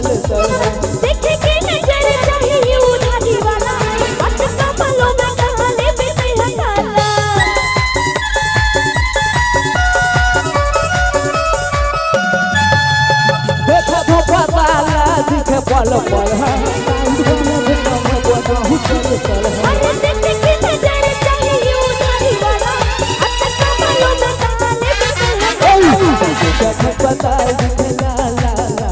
देखे के नजर चाहिए उधारी वाला बात कमलों में कहले बेटे हकाला देखा तो पता दिखे पल पल अरे देखे के नजर चाहिए उधारी वाला बात कमलों में कहले बेटे हकाला पता दिखे ला ला ला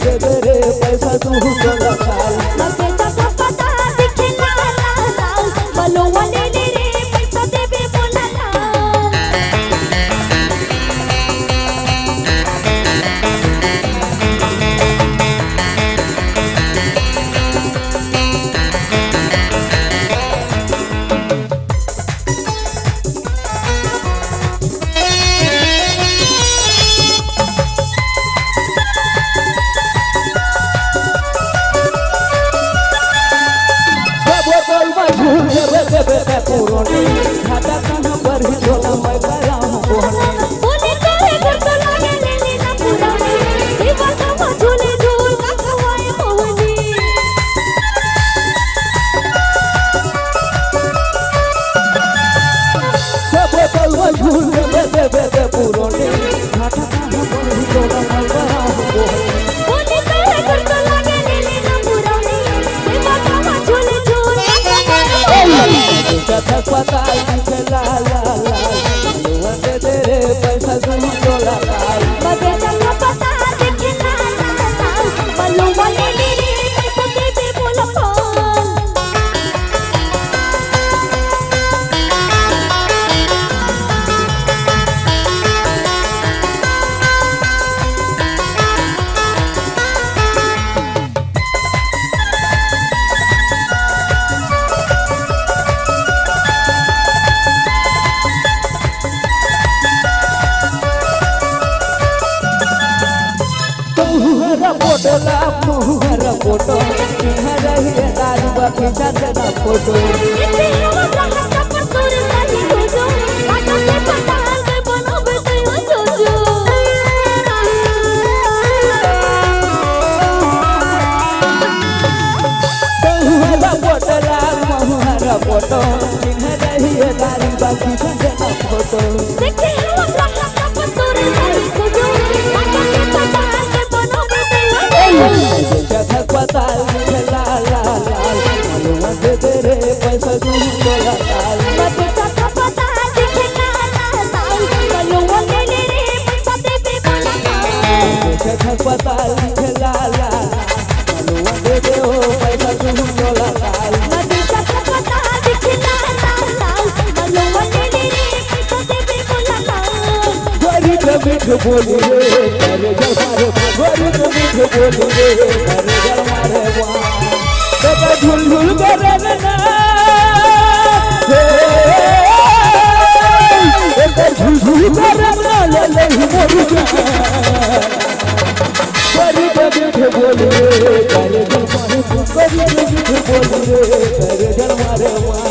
तेरे पैसा तू चला काल मगे तो पता दिखे ला ला ला बलो वाले रे पैसा देबे बोला ला पुरोनी खाता कहां पर ही छोटा मैं कराऊं कोहनी बोले करे घर तो लागे ले लेना पुरानी दीवा का झूले झूल का खवाए मोहनी सब बोतल में झूल दे पुरोनी खाता कहां पर ही छोटा मैं कराऊं कोहनी बोले करे घर तो लागे ले लेना पुरानी दीवा का झूले झूल का खवाए मोहनी पता दिखे ला ला ला तेरे पैसा तू चला काल मगे तो पता दिखे ला ला ला बलो वाले रे पैसा देबे बोला कौन पोटला मुहरा फोटो हरा ही दारू बाकी जाना फोटो इसे हम चाहत पर तोर सही हो जो बात से पताल के बनोबे तो जो जो मुहरा पोटला मुहरा फोटो हरा ही दारू बाकी जाना फोटो देखे हम चाहत पर तोर सही हो जो बात से पताल के बनोबे तो जगह पता ला ला ला मालूम दे तेरे पैसा तू चला काल मगे तो पता दिखे ला ला ला बलो वाले रे पैसा देबे बोला जगह पता ला ला मालूम दे पैसा तू चला काल मगे तो पता दिखे ला ला ला बलो वाले रे पैसा देबे बोला मीठ बोली रे करे जमारे मीठ बोली रे करे जमारे वाह बेटा झुल झुल करे ना बेटा झुल झुल करे ना ले ले मोर मीठ बोली रे करे जमारे मीठ बोली रे करे जमारे वाह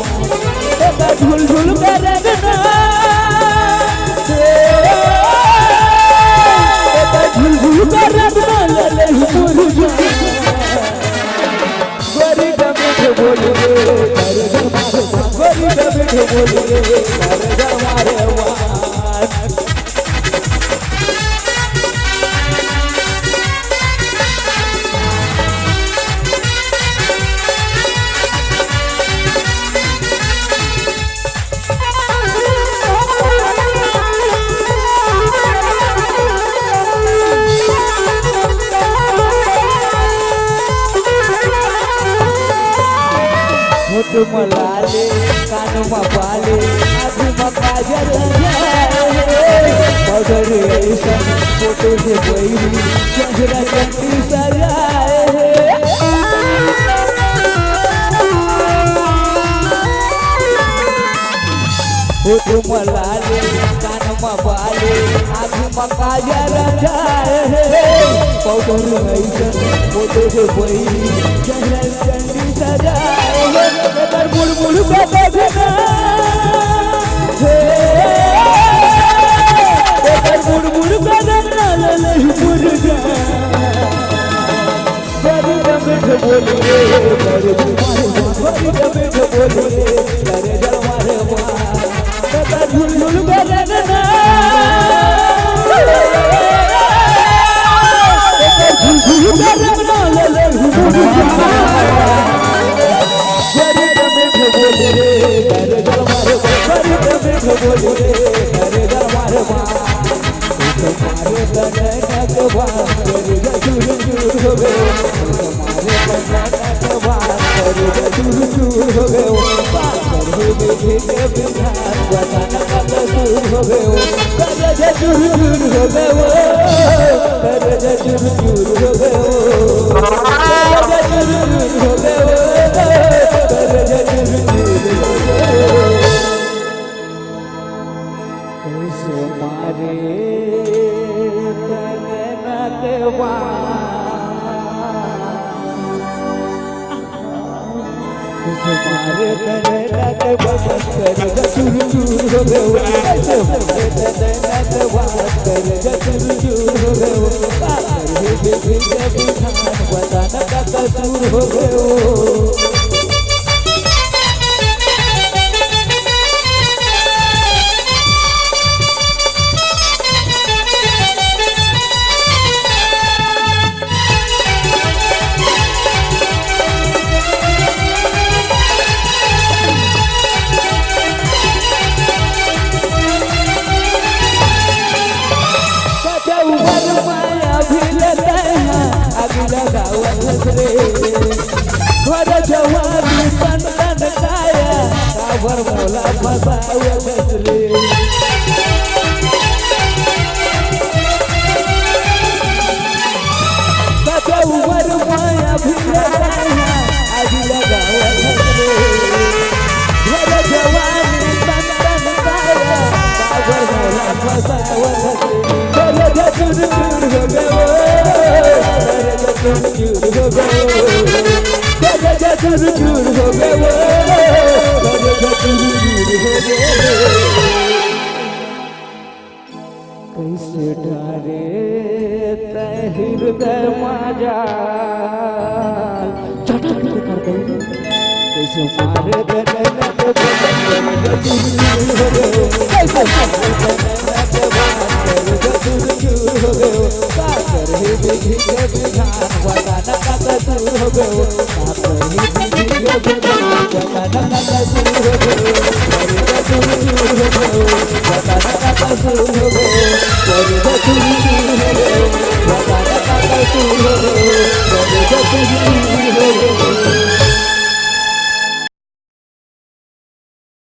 बेटा झुल झुल करे ना झुलझुल कर रखना ले मोर गोरी मीठ बोली रे करे जमारे गोरी मीठ बोली रे करे जमारे वाह होठ मलाले कान मपाले आँख मकाजर मगर ऐसा फोटो से बैरी चंद्रा चंदी सजाए होठ मलाले कान मपाले आँख मकाजर मगर ऐसा फोटो से बैरी चंद्रा चंदी सजाए बुलबुल का देखना बुलबुल का देखना मुर्गा गरी मीठ बोली रे गरी मीठ बोली रे करे जमारे माँ दादा झुल झुल बरन ना झुल झुल बरन ना ले गरी मीठ बोली रे करे जमारे गरी मीठ बोली रे करे जमारे माँ तुम्हारे तने के बात करी झूर झूर हो गए तुम्हारे तने के बात करी झूर झूर हो गए बात करी बेटी के बिना बताना का दूर हो गए करे झूर झूर हो गए करे झूर झूर हो गए करे झूर झूर हो गए करे झूर झूर हो गए कैसे मारे तुम्हारे तने के बात कर चूर चूर हो गए तुम्हारे तने के बात कर चूर चूर हो गए बताना का कसूर हो गए घर जवानी तन तन काया काबर मोला फसावे रे कते उमर माया भी लगाया आदि लगावे रे घर जवानी तन तन काया काबर मोला फसावे रे चूर चूर हो गए चूर चूर हो गए चूर चूर हो गए कैसे डारे हृदय माजाल चटक कर दे कैसे मारे कैसे चूर चूर हो गए काकर ही बिखी के बिधान बताना का कसूर हो गए काकर ही बिखी के बिधान बताना का कसूर हो गए चूर चूर हो गए बताना का कसूर हो गए चूर चूर हो गए बताना का कसूर हो गए